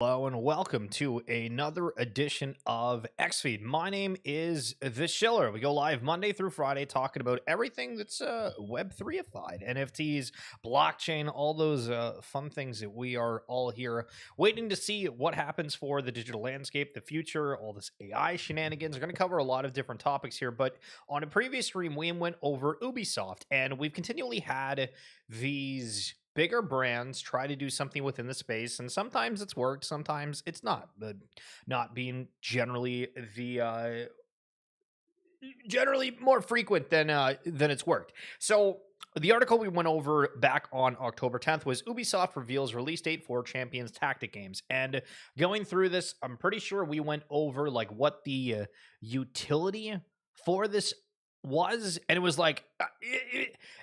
Hello and welcome to another edition of XFeed. My name is The Shiller. We go live Monday through Friday talking about everything that's Web3ified, NFTs, blockchain, all those fun things that we are all here waiting to see what happens for the digital landscape, the future, all this AI shenanigans. We're going to cover a lot of different topics here, but on a previous stream, we went over Ubisoft, and we've continually had these bigger brands try to do something within the space, and sometimes it's worked, sometimes it's not. But not being generally generally more frequent than it's worked. So the article we went over back on October 10th was Ubisoft reveals release date for Champions Tactic games. And going through this, I'm pretty sure we went over like what the utility for this was, and it was like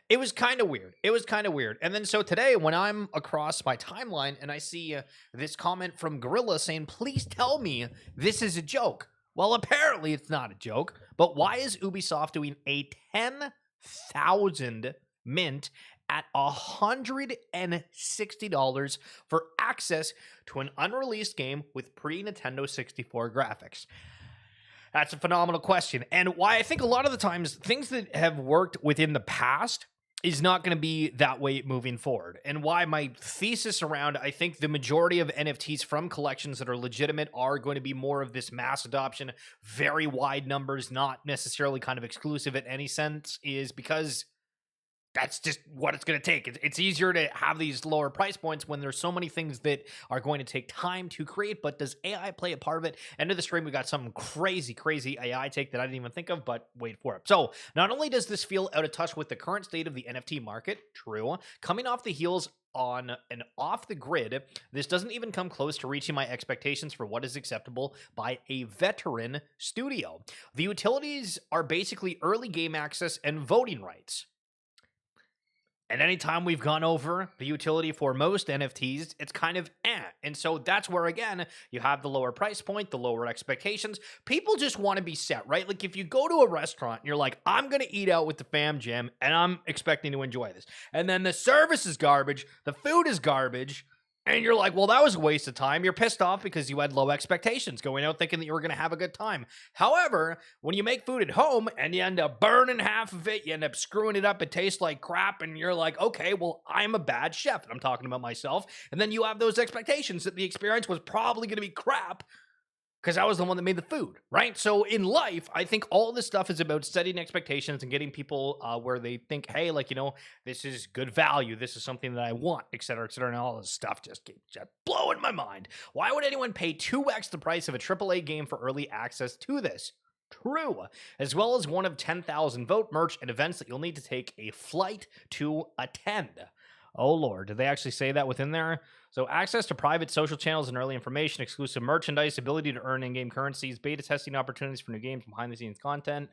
it was kind of weird. It was kind of weird. And then so today when I'm across my timeline and I see this comment from Gorilla saying, please tell me this is a joke. Well, apparently it's not a joke, but why is Ubisoft doing a 10,000 mint at $160 for access to an unreleased game with pre-Nintendo 64 graphics? That's a phenomenal question. And why I think a lot of the times things that have worked within the past is not going to be that way moving forward. And why my thesis around, I think the majority of NFTs from collections that are legitimate are going to be more of this mass adoption, very wide numbers, not necessarily kind of exclusive in any sense, is because that's just what it's going to take. It's easier to have these lower price points when there's so many things that are going to take time to create. But does AI play a part of it? End of the stream, we got some crazy AI take that I didn't even think of, but wait for it. So not only does this feel out of touch with the current state of the NFT market, true, coming off the heels on and off the grid, this doesn't even come close to reaching my expectations for what is acceptable by a veteran studio. The utilities are basically early game access and voting rights. And anytime we've gone over the utility for most NFTs, it's kind of eh. And so that's where, again, you have the lower price point, the lower expectations. People just want to be set, right? Like if you go to a restaurant and you're like, I'm going to eat out with the fam jam and I'm expecting to enjoy this. And then the service is garbage, the food is garbage. And you're like, well, that was a waste of time. You're pissed off because you had low expectations going out thinking that you were going to have a good time. However, when you make food at home and you end up burning half of it, you end up screwing it up, it tastes like crap, and you're like, okay, well, I'm a bad chef. And I'm talking about myself. And then you have those expectations that the experience was probably going to be crap because I was the one that made the food, right? So in life, I think all this stuff is about setting expectations and getting people where they think, hey, like, this is good value. This is something that I want, et cetera, and all this stuff just keeps blowing my mind. Why would anyone pay 2x the price of a AAA game for early access to this? True, as well as one of 10,000 vote, merch, and events that you'll need to take a flight to attend. Oh, Lord. Did they actually say that within there? So access to private social channels and early information, exclusive merchandise, ability to earn in-game currencies, beta testing opportunities for new games, behind-the-scenes content.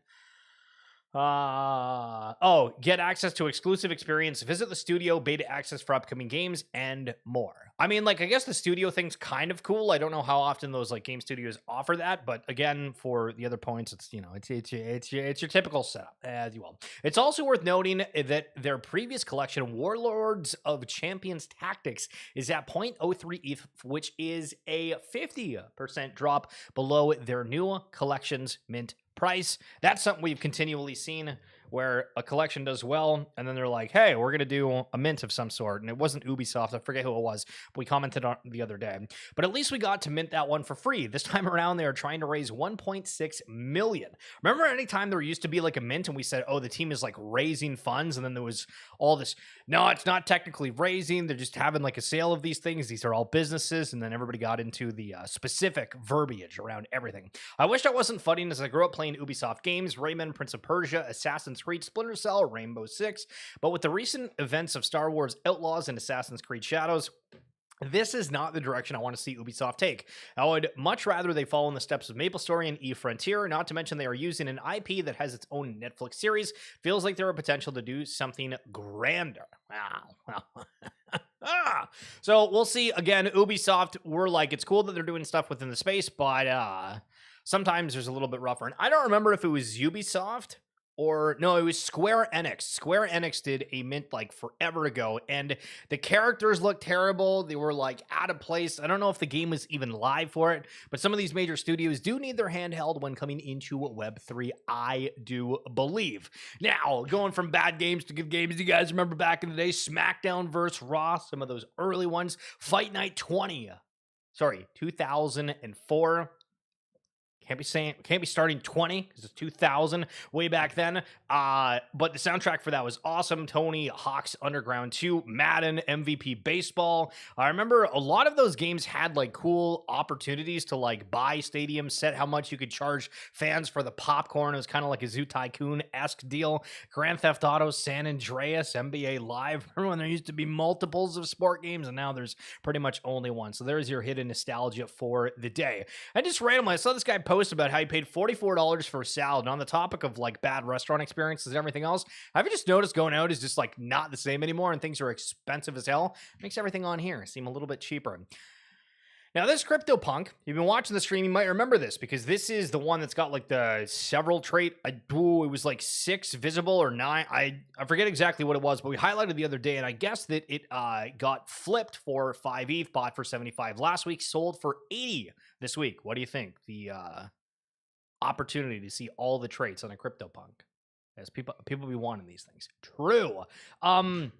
Get access to exclusive experience, visit the studio, beta access for upcoming games, and more. I mean, like, I guess the studio thing's kind of cool. I don't know how often those like game studios offer that, but again, for the other points, it's it's your typical setup as you will. It's also worth noting that their previous collection, Warlords of Champions Tactics, is at 0.03 ETH, which is a 50% drop below their new collection's mint price. That's something we've continually seen where a collection does well and then they're like, hey, we're going to do a mint of some sort. And it wasn't Ubisoft. I forget who it was, but we commented on the other day. But at least we got to mint that one for free. This time around, they are trying to raise 1.6 million. Remember anytime there used to be like a mint and we said, oh, the team is like raising funds, and then there was all this, no, it's not technically raising. They're just having like a sale of these things. These are all businesses. And then everybody got into the specific verbiage around everything. I wish I wasn't funny as I grew up playing Ubisoft games, Rayman, Prince of Persia, Assassin's Creed, Splinter Cell, Rainbow Six. But with the recent events of Star Wars Outlaws and Assassin's Creed Shadows, this is not the direction I want to see Ubisoft take. I would much rather they follow in the steps of MapleStory and eFrontier, not to mention they are using an IP that has its own Netflix series. Feels like there are potential to do something grander. Wow. So we'll see. Again, Ubisoft, we're like, it's cool that they're doing stuff within the space, but sometimes there's a little bit rougher. And I don't remember if it was Ubisoft Or no, it was Square Enix. Square Enix did a mint like forever ago, and the characters looked terrible. They were like out of place. I don't know if the game was even live for it, but some of these major studios do need their handheld when coming into Web3, I do believe. Now, going from bad games to good games, you guys remember back in the day, SmackDown vs. Raw, some of those early ones, Fight Night 2004. Can't be starting 20 because it's 2000 way back then. But the soundtrack for that was awesome. Tony Hawk's Underground 2, Madden, MVP Baseball. I remember a lot of those games had like cool opportunities to like buy stadiums, set how much you could charge fans for the popcorn. It was kind of like a Zoo Tycoon-esque deal. Grand Theft Auto, San Andreas, NBA Live. Remember when there used to be multiples of sport games, and now there's pretty much only one. So there's your hidden nostalgia for the day. I just randomly, I saw this guy post about how he paid $44 for a salad. And on the topic of like bad restaurant experiences and everything else, have you just noticed going out is just like not the same anymore and things are expensive as hell? Makes everything on here seem a little bit cheaper. Now, this CryptoPunk, you've been watching the stream, you might remember this because this is the one that's got like the several trait. It was like 6 visible or 9. I forget exactly what it was, but we highlighted the other day, and I guess that it got flipped for 5 ETH, bought for 75 last week, sold for 80 this week. What do you think? The opportunity to see all the traits on a CryptoPunk, as people be wanting these things. True. I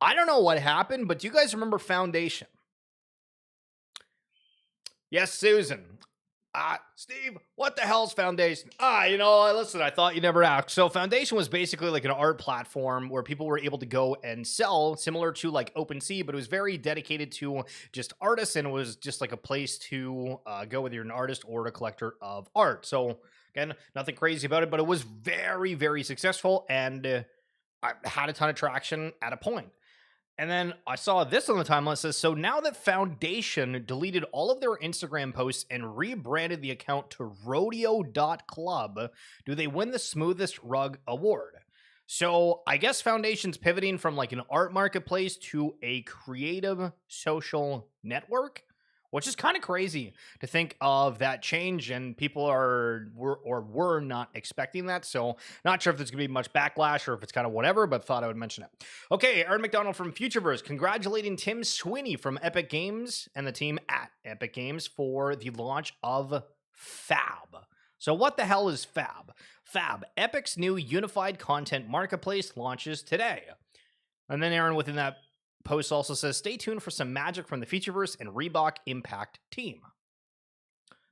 don't know what happened, but do you guys remember Foundation? Yes, Susan. Steve, what the hell's Foundation? Listen, I thought you never asked. So Foundation was basically like an art platform where people were able to go and sell, similar to like OpenSea, but it was very dedicated to just artists, and it was just like a place to go whether you're an artist or a collector of art. So again, nothing crazy about it, but it was very, very successful and had a ton of traction at a point. And then I saw this on the timeline that says, so now that Foundation deleted all of their Instagram posts and rebranded the account to rodeo.club, do they win the smoothest rug award? So I guess Foundation's pivoting from like an art marketplace to a creative social network, which is kind of crazy to think of that change, and people were not expecting that. So not sure if there's going to be much backlash or if it's kind of whatever, but thought I would mention it. Okay, Aaron McDonald from Futureverse congratulating Tim Sweeney from Epic Games and the team at Epic Games for the launch of Fab. So what the hell is Fab? Fab, Epic's new unified content marketplace, launches today. And then Aaron, within that post, also says, stay tuned for some magic from the Featureverse and Reebok Impact team.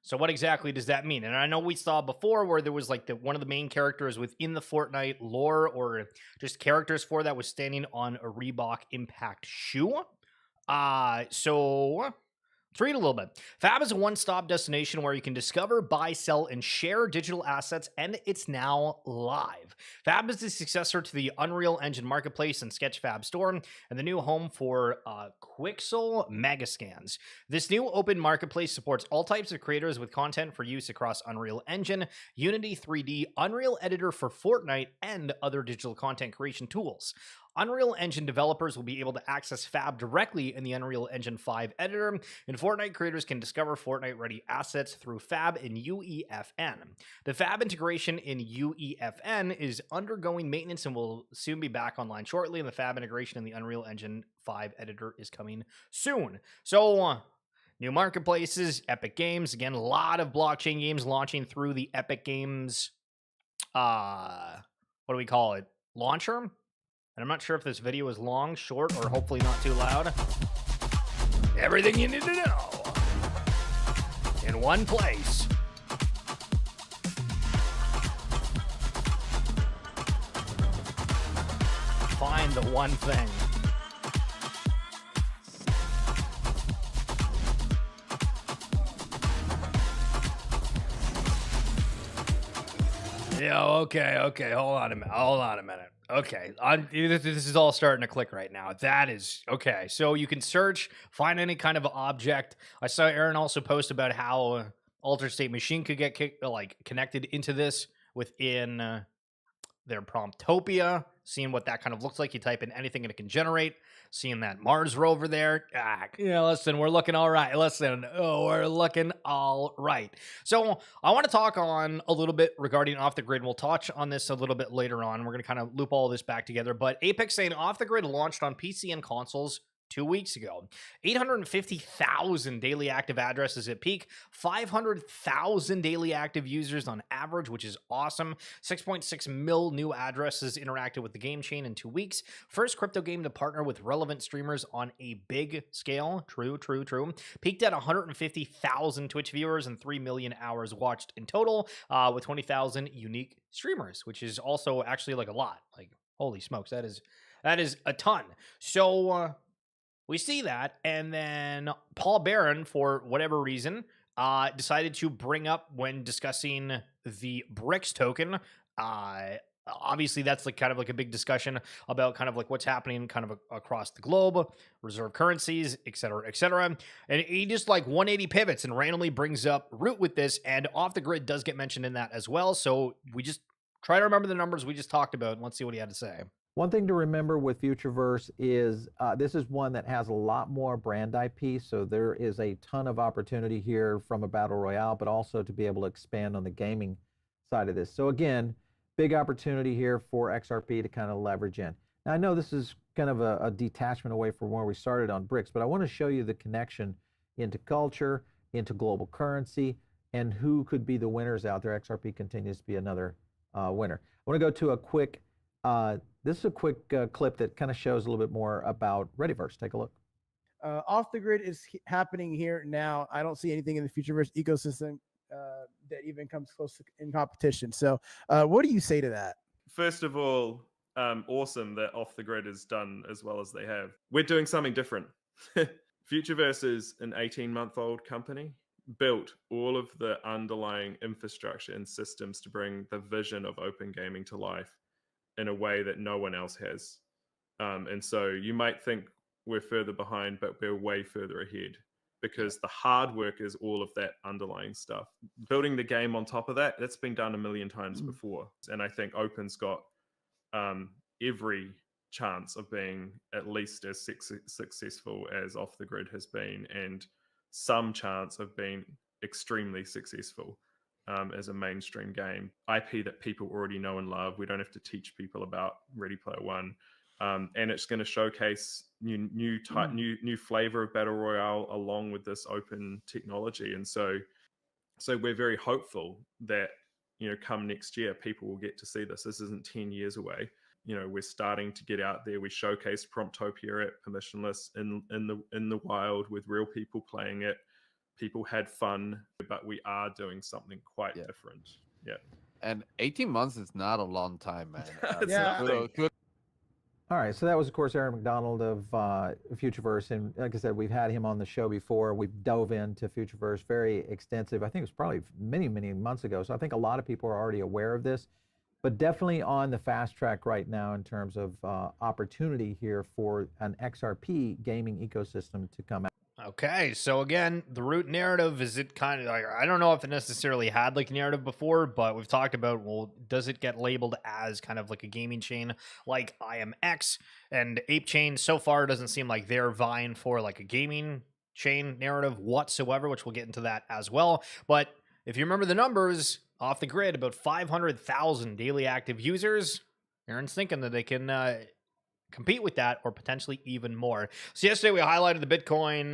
So what exactly does that mean? And I know we saw before where there was like one of the main characters within the Fortnite lore or just characters for that was standing on a Reebok Impact shoe. So let's read a little bit. Fab is a one-stop destination where you can discover, buy, sell, and share digital assets, and it's now live. Fab is the successor to the Unreal Engine Marketplace and Sketchfab store, and the new home for Quixel Megascans. This new open marketplace supports all types of creators with content for use across Unreal Engine, Unity 3D, Unreal Editor for Fortnite, and other digital content creation tools. Unreal Engine developers will be able to access Fab directly in the Unreal Engine 5 editor, and Fortnite creators can discover Fortnite-ready assets through Fab and UEFN. The Fab integration in UEFN is undergoing maintenance and will soon be back online shortly, and the Fab integration in the Unreal Engine 5 editor is coming soon. So, new marketplaces, Epic Games. Again, a lot of blockchain games launching through the Epic Games, what do we call it? Launcher? And I'm not sure if this video is long, short, or hopefully not too loud. Everything you need to know in one place. Find the one thing. Yeah, okay, hold on a minute. Okay, this is all starting to click right now. That is, okay, so you can search, find any kind of object. I saw Aaron also post about how Altered State Machine could get connected into this within their Promptopia. seeing what that kind of looks like. You type in anything and it can generate. Seeing that Mars rover there. Listen, we're looking all right. We're looking all right. So I want to talk on a little bit regarding Off the Grid. We'll touch on this a little bit later on. We're going to kind of loop all this back together. But Ape Chain Off the Grid launched on PC and consoles 2 weeks ago. 850,000 daily active addresses at peak, 500,000 daily active users on average, which is awesome. 6.6 mil new addresses interacted with the game chain in 2 weeks. First crypto game to partner with relevant streamers on a big scale. True. Peaked at 150,000 Twitch viewers and 3 million hours watched in total, with 20,000 unique streamers, which is also actually like a lot. Like, holy smokes, that is a ton. So, we see that, and then Paul Barron, for whatever reason, decided to bring up when discussing the BRICS token. Obviously, that's like kind of like a big discussion about kind of like what's happening kind of across the globe, reserve currencies, et cetera. And he just like 180 pivots and randomly brings up Root with this, and Off the Grid does get mentioned in that as well. So we just try to remember the numbers we just talked about, and let's see what he had to say. One thing to remember with Futureverse is this is one that has a lot more brand IP, so there is a ton of opportunity here from a battle royale, but also to be able to expand on the gaming side of this. So again, big opportunity here for XRP to kind of leverage in. Now I know this is kind of a detachment away from where we started on BRICS, but I want to show you the connection into culture, into global currency, and who could be the winners out there. XRP continues to be another winner. I want to go to a quick this is a quick clip that kind of shows a little bit more about Readyverse. Take a look. Off the Grid is happening here now. I don't see anything in the Futureverse ecosystem that even comes close to in competition. So what do you say to that? First of all, awesome that Off the Grid is done as well as they have. We're doing something different. Futureverse is an 18-month-old company, built all of the underlying infrastructure and systems to bring the vision of open gaming to life in a way that no one else has. And so you might think we're further behind, but we're way further ahead because the hard work is all of that underlying stuff. Building the game on top of that, that's been done a million times before. And I think Open's got every chance of being at least as successful as Off the Grid has been, and some chance of being extremely successful. As a mainstream game, IP that people already know and love. We don't have to teach people about Ready Player One, and it's going to showcase new flavor of battle royale along with this open technology. And so we're very hopeful that come next year, people will get to see this. This isn't 10 years away. We're starting to get out there. We showcased Promptopia at Permissionless in the wild with real people playing it. People had fun, but we are doing something quite different. Yeah. And 18 months is not a long time, man. All right, so that was, of course, Aaron McDonald of Futureverse. And like I said, we've had him on the show before. We've dove into Futureverse, very extensive. I think it was probably many, many months ago. So I think a lot of people are already aware of this, but definitely on the fast track right now in terms of opportunity here for an XRP gaming ecosystem to come out. Okay, so again, the Root narrative, is it kind of like, I don't know if it necessarily had like a narrative before, but we've talked about, well, does it get labeled as kind of like a gaming chain like IMX? And Ape Chain so far doesn't seem like they're vying for like a gaming chain narrative whatsoever, which we'll get into that as well. But if you remember the numbers, Off the Grid, about 500,000 daily active users. Aaron's thinking that they can compete with that or potentially even more. So yesterday we highlighted the Bitcoin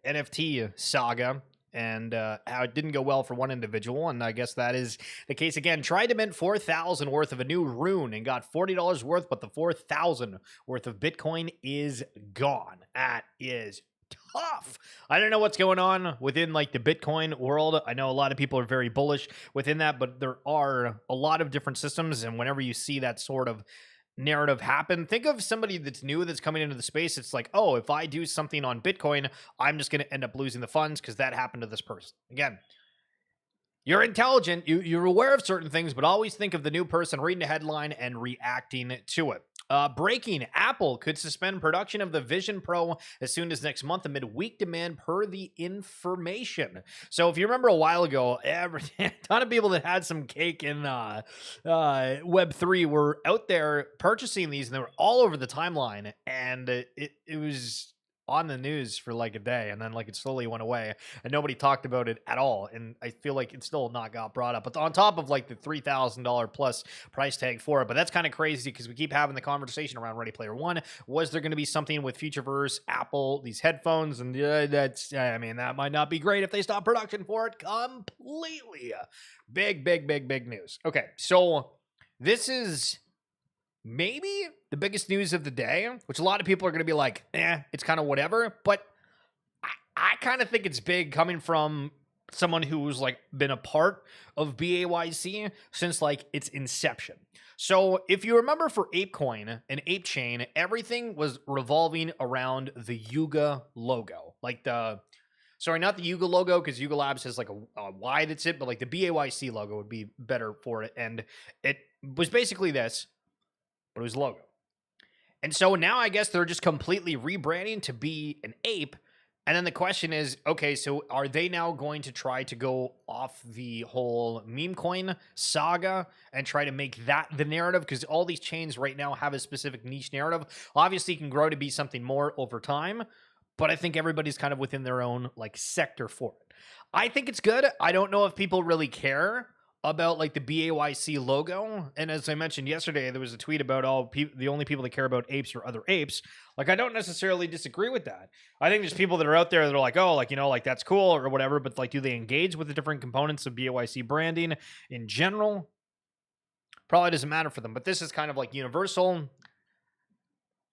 NFT saga and how it didn't go well for one individual, and I guess that is the case again. Tried to mint 4,000 worth of a new rune and got $40 worth, but the 4,000 worth of Bitcoin is gone. That is tough. I don't know what's going on within like the Bitcoin world. I know a lot of people are very bullish within that, but there are a lot of different systems, and whenever you see that sort of narrative happen, think of somebody that's new that's coming into the space. It's like, oh, if I do something on Bitcoin, I'm just going to end up losing the funds because that happened to this person. Again, you're intelligent, you're aware of certain things, but always think of the new person reading the headline and reacting to it. Breaking, Apple could suspend production of the Vision Pro as soon as next month amid weak demand per the information. So if you remember a while ago, a ton of people that had some cake in Web3 were out there purchasing these, and they were all over the timeline, and it was on the news for like a day, and then like it slowly went away and nobody talked about it at all, and I feel like it still not got brought up. But on top of like the $3,000 plus price tag for it, but that's kind of crazy because we keep having the conversation around Ready Player One. Was there going to be something with Futureverse, Apple, these headphones? And that's, I mean, that might not be great if they stop production for it completely. Big news. Okay, so this is maybe the biggest news of the day, which a lot of people are going to be like, it's kind of whatever. But I kind of think it's big coming from someone who's like been a part of BAYC since like its inception. So if you remember for ApeCoin and Ape Chain, everything was revolving around the Yuga logo. Like sorry, not the Yuga logo, because Yuga Labs has like a Y that's it, but like the BAYC logo would be better for it. And it was basically this, but it was logo. And so now I guess they're just completely rebranding to be an ape. And then the question is, okay, so are they now going to try to go off the whole meme coin saga and try to make that the narrative? Because all these chains right now have a specific niche narrative. Obviously, it can grow to be something more over time, but I think everybody's kind of within their own like sector for it. I think it's good. I don't know if people really care about like the BAYC logo. And as I mentioned yesterday, there was a tweet about the only people that care about apes are other apes. Like, I don't necessarily disagree with that. I think there's people that are out there that are like, oh, like, you know, like that's cool or whatever, but like, do they engage with the different components of BAYC branding in general? Probably doesn't matter for them, but this is kind of like universal.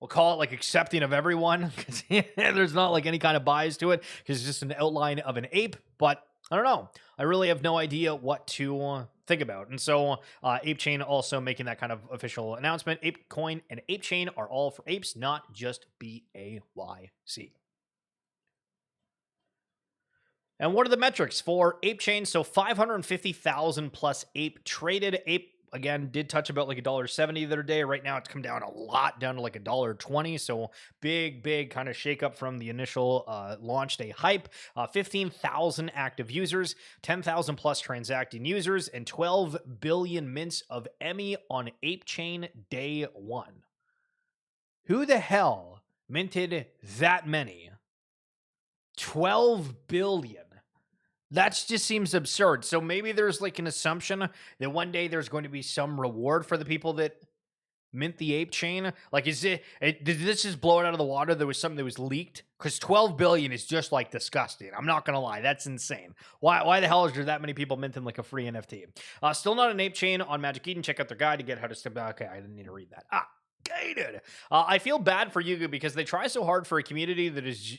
We'll call it like accepting of everyone, because there's not like any kind of bias to it, because it's just an outline of an ape. But I don't know. I really have no idea what to think about. And so Ape Chain also making that kind of official announcement. ApeCoin and Ape Chain are all for apes, not just BAYC. And what are the metrics for Ape Chain? So 550,000 plus ape traded. Ape, again, did touch about like $1.70 the other day. Right now it's come down a lot, down to like $1.20. So big kind of shakeup from the initial launch day hype. 15,000 active users, 10,000 plus transacting users, and 12 billion mints of EMI on Ape Chain day one. Who the hell minted that many? 12 billion. That just seems absurd. So maybe there's like an assumption that one day there's going to be some reward for the people that mint the Ape Chain. Like, did this just blow it out of the water? There was something that was leaked? Because 12 billion is just like disgusting. I'm not going to lie. That's insane. Why the hell is there that many people minting like a free NFT? Still not an Ape Chain on Magic Eden. Check out their guide to get how to step back. Okay, I didn't need to read that. Gated. I feel bad for Yuga because they try so hard for a community that is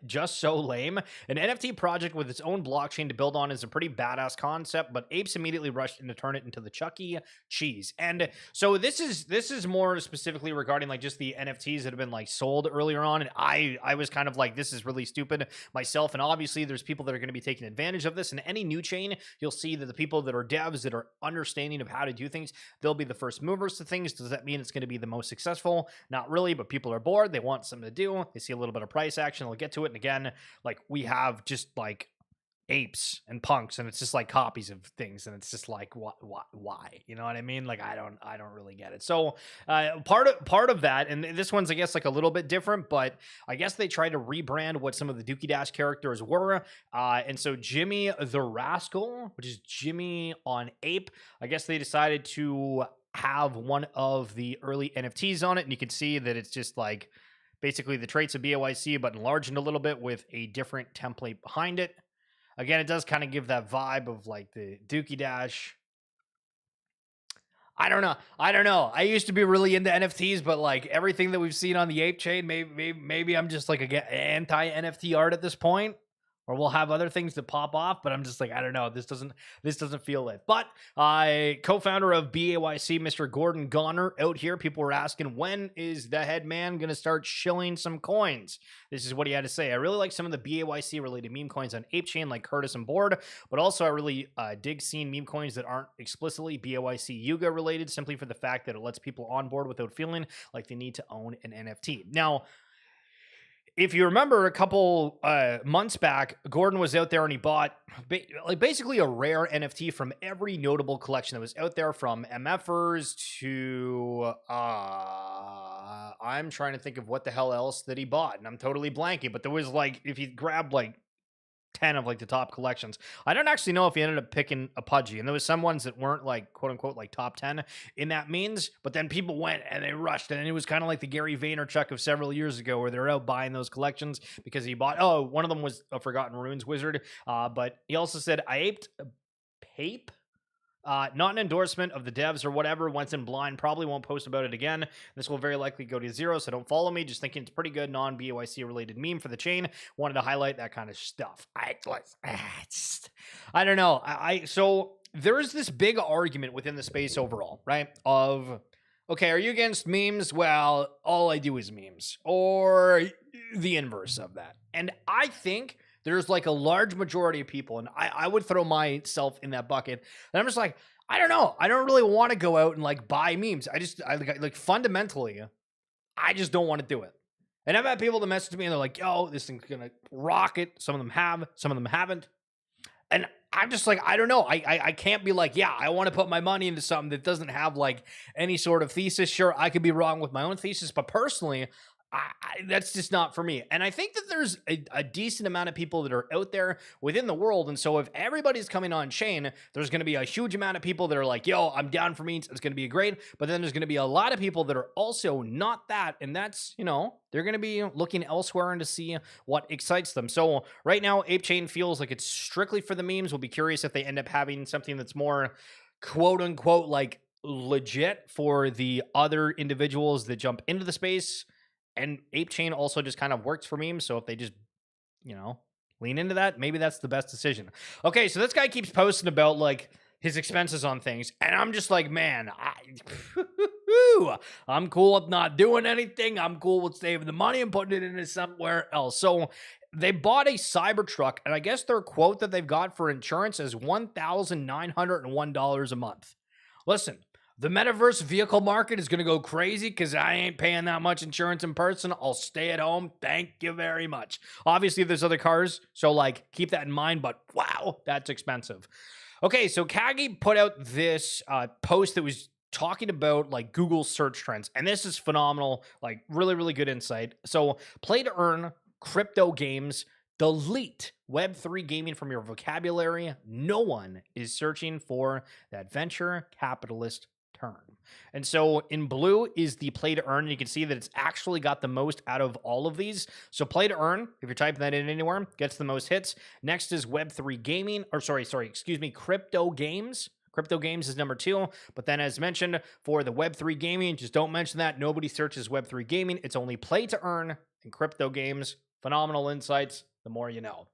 just so lame. An NFT project with its own blockchain to build on is a pretty badass concept, but apes immediately rushed in to turn it into the Chucky cheese. And so this is more specifically regarding like just the NFTs that have been like sold earlier on. And I was kind of like, this is really stupid myself. And obviously there's people that are going to be taking advantage of this. And any new chain, you'll see that the people that are devs that are understanding of how to do things, they'll be the first movers to things. Does that mean it's going to be the most successful? Not really, but people are bored. They want something to do. They see a little bit of price action. They'll get to it. And again, like we have just like apes and punks, and it's just like copies of things, and it's just like why? You know what I mean? Like I don't really get it. So part of that, and this one's I guess like a little bit different, but I guess they tried to rebrand what some of the Dookie Dash characters were, and so Jimmy the Rascal, which is Jimmy on Ape, I guess they decided to have one of the early NFTs on it, and you can see that it's just like basically the traits of BAYC but enlarged a little bit with a different template behind it. Again, it does kind of give that vibe of like the Dookie Dash. I don't know. I used to be really into NFTs, but like everything that we've seen on the Ape Chain, maybe I'm just like anti NFT art at this point. or we'll have other things that pop off, but I'm just like, I don't know, this doesn't feel it. But co-founder of BAYC, Mr. Gordon Goner, out here, people were asking, when is the head man gonna start shilling some coins? This is what he had to say. I really like some of the BAYC related meme coins on Ape Chain, like Curtis and Board, but also I really dig seeing meme coins that aren't explicitly BAYC Yuga related, simply for the fact that it lets people on board without feeling like they need to own an NFT. Now, if you remember a couple months back, Gordon was out there and he bought basically a rare NFT from every notable collection that was out there, from MFers to I'm trying to think of what the hell else that he bought, and I'm totally blanking, but there was like, if you grabbed like 10 of like the top collections. I don't actually know if he ended up picking a Pudgy, and there was some ones that weren't like quote unquote like top 10 in that means, but then people went and they rushed, and it was kind of like the Gary Vaynerchuk of several years ago where they're out buying those collections because he bought, one of them was a Forgotten Ruins wizard, but he also said, I aped Pape. Not an endorsement of the devs or whatever. Went in blind. Probably won't post about it again. This will very likely go to zero, so don't follow me. Just thinking it's pretty good non-BAYC related meme for the chain. Wanted to highlight that kind of stuff. I don't know. So there's this big argument within the space overall, right? Of, okay, are you against memes? Well, all I do is memes. Or the inverse of that. And I think there's like a large majority of people, and I would throw myself in that bucket. And I'm just like, I don't know. I don't really want to go out and like buy memes. I like fundamentally, I just don't want to do it. And I've had people that message me and they're like, yo, this thing's going to rocket. Some of them have, some of them haven't. And I'm just like, I don't know. I can't be like, yeah, I want to put my money into something that doesn't have like any sort of thesis. Sure, I could be wrong with my own thesis, but personally, that's just not for me. And I think that there's a decent amount of people that are out there within the world. And so if everybody's coming on chain, there's going to be a huge amount of people that are like, yo, I'm down for memes. It's going to be great. But then there's going to be a lot of people that are also not that. And that's, they're going to be looking elsewhere and to see what excites them. So right now, Ape Chain feels like it's strictly for the memes. We'll be curious if they end up having something that's more quote unquote like legit for the other individuals that jump into the space. And Ape Chain also just kind of works for memes. So if they just, lean into that, maybe that's the best decision. Okay, so this guy keeps posting about like his expenses on things. And I'm just like, man, I'm cool with not doing anything. I'm cool with saving the money and putting it into somewhere else. So they bought a Cybertruck, and I guess their quote that they've got for insurance is $1,901 a month. Listen, the metaverse vehicle market is going to go crazy because I ain't paying that much insurance in person. I'll stay at home. Thank you very much. Obviously, there's other cars, so like keep that in mind, but wow, that's expensive. Okay, so Kagi put out this post that was talking about like Google search trends, and this is phenomenal, like really, really good insight. So play to earn, crypto games, delete Web3 gaming from your vocabulary. No one is searching for that venture capitalist term. And so in blue is the play to earn. And you can see that it's actually got the most out of all of these. So play to earn, if you're typing that in anywhere, gets the most hits. Next is Web3 gaming, or crypto games. Crypto games is number 2. But then as mentioned, for the Web3 gaming, just don't mention that. Nobody searches Web3 gaming. It's only play to earn and crypto games. Phenomenal insights. The more you know.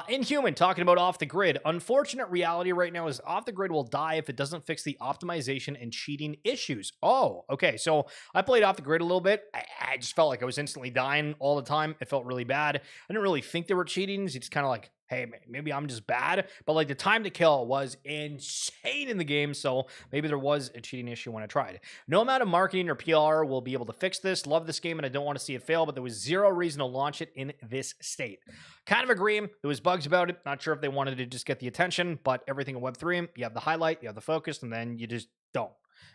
Inhuman, talking about off the grid. Unfortunate reality right now is off the grid will die if it doesn't fix the optimization and cheating issues. Oh, okay. So I played off the grid a little bit. I just felt like I was instantly dying all the time. It felt really bad. I didn't really think there were cheatings. It's kind of like, hey, maybe I'm just bad. But like the time to kill was insane in the game. So maybe there was a cheating issue when I tried. No amount of marketing or PR will be able to fix this. Love this game and I don't want to see it fail, but there was zero reason to launch it in this state. Kind of agree. There was bugs about it. Not sure if they wanted to just get the attention, but everything in Web3, you have the highlight, you have the focus, and then you just don't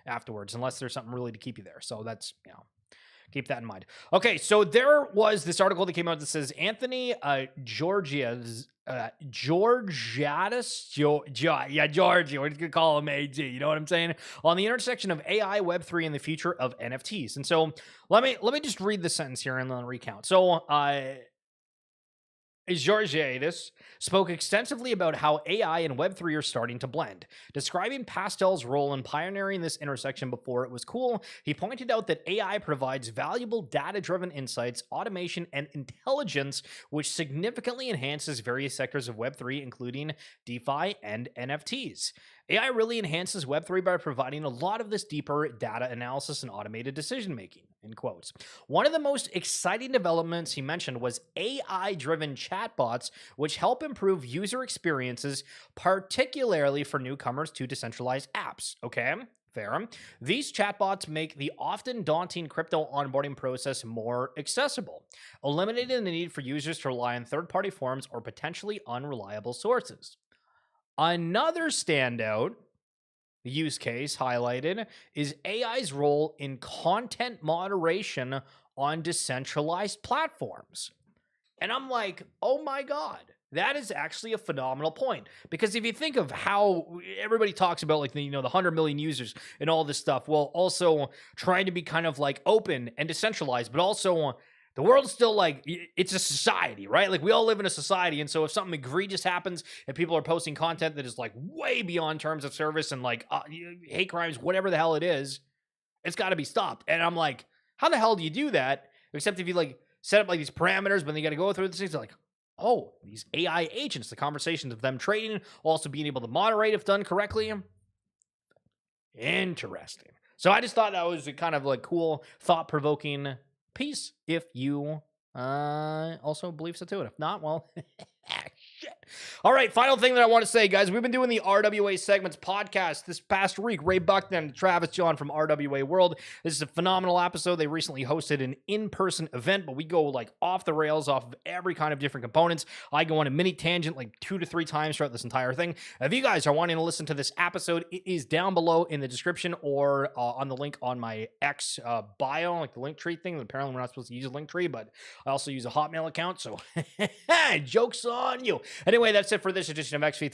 afterwards, unless there's something really to keep you there. So that's, keep that in mind. Okay, so there was this article that came out that says Anthony Georgia, we're just gonna call him AG, you know what I'm saying? On the intersection of AI, Web3, and the future of NFTs. And so let me just read the sentence here and then recount. So Georgiadis spoke extensively about how AI and Web3 are starting to blend. Describing Pastel's role in pioneering this intersection before it was cool, he pointed out that AI provides valuable data-driven insights, automation, and intelligence, which significantly enhances various sectors of Web3, including DeFi and NFTs. AI really enhances Web3 by providing a lot of this deeper data analysis and automated decision making, in quotes. One of the most exciting developments he mentioned was AI-driven chatbots, which help improve user experiences, particularly for newcomers to decentralized apps. Okay, fair. These chatbots make the often daunting crypto onboarding process more accessible, eliminating the need for users to rely on third-party forums or potentially unreliable sources. Another standout use case highlighted is AI's role in content moderation on decentralized platforms. And I'm like, oh my God, that is actually a phenomenal point. Because if you think of how everybody talks about like the 100 million users and all this stuff, well, also trying to be kind of like open and decentralized, but also the world's still like, it's a society, right? Like we all live in a society. And so if something egregious happens and people are posting content that is like way beyond terms of service and like hate crimes, whatever the hell it is, it's got to be stopped. And I'm like, how the hell do you do that? Except if you like set up like these parameters, but then you got to go through these things like, oh, these AI agents, the conversations of them trading, also being able to moderate if done correctly. Interesting. So I just thought that was a kind of like cool, thought-provoking piece if you also believe so too. And if not, well, shit. All right, final thing that I want to say, guys. We've been doing the RWA Segments podcast this past week. Ray Buckton, Travis John from RWA World. This is a phenomenal episode. They recently hosted an in-person event, but we go like off the rails off of every kind of different components. I go on a mini tangent like 2 to 3 times throughout this entire thing. If you guys are wanting to listen to this episode, it is down below in the description or on the link on my X bio, like the link tree thing. Apparently, we're not supposed to use a link tree, but I also use a Hotmail account, so joke's on you. Anyway, that's it for this edition of XV.